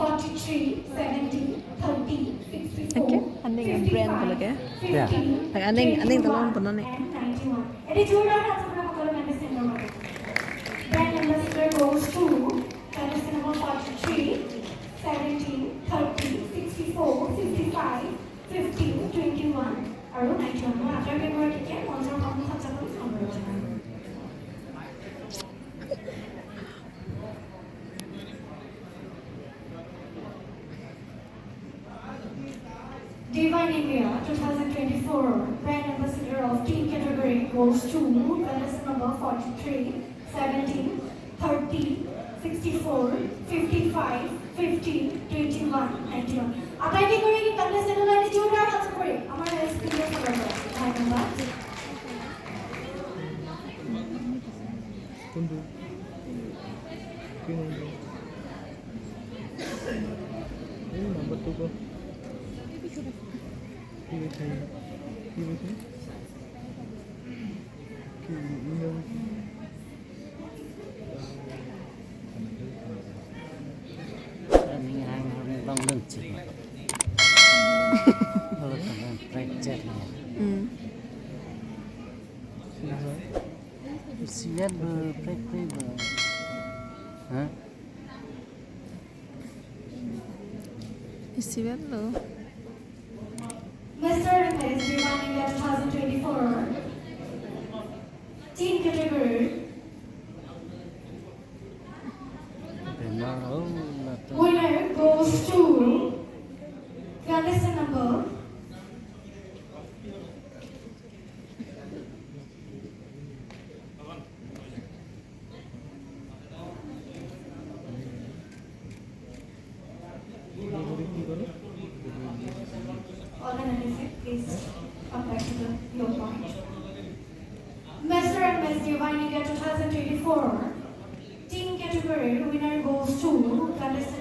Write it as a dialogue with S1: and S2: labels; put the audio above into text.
S1: 43, 70, 30, 64,
S2: Okay, anding yang brand pala
S1: 55,
S2: kaya?
S1: 50,
S3: Yeah.
S2: Like anding
S1: 21,
S2: talong pala ni.
S1: and 91. It is your turn to answer medicine number. Brand ambassador goes to medicine number 43, 17, 30, 64, 55, 50, 21, আৰু 91. মই আটাৰ কেইগৰাকীকে মঞ্চৰ সন্মুখত যাবলৈ অনুৰোধ জনালোঁ। Divine India 2024 Brand Ambassador of Team Category goes to contestant number 43, 17, 30, 64, 55, 50, 21, 91. আটাইকে করে কি contestant লাইনে জোরদার হাত করে আমার স্ক্রিনে ফলো করুন। ধন্যবাদ।
S3: কোনটো কি নম্বৰ এই নম্বৰটো ক কি কৈছে কি
S4: Mình hàng bông lưng chỉ Halo teman, fracture ya. Siap fracture. Hah?
S2: Isi lo.
S1: Mr. Ramesh Divine India 2024 Team Category
S4: Benar, oh,
S1: winner goes to contestant number 96, please come back to your point. Mr. and Ms. Divine India 2024 Team Category winner goes to contestant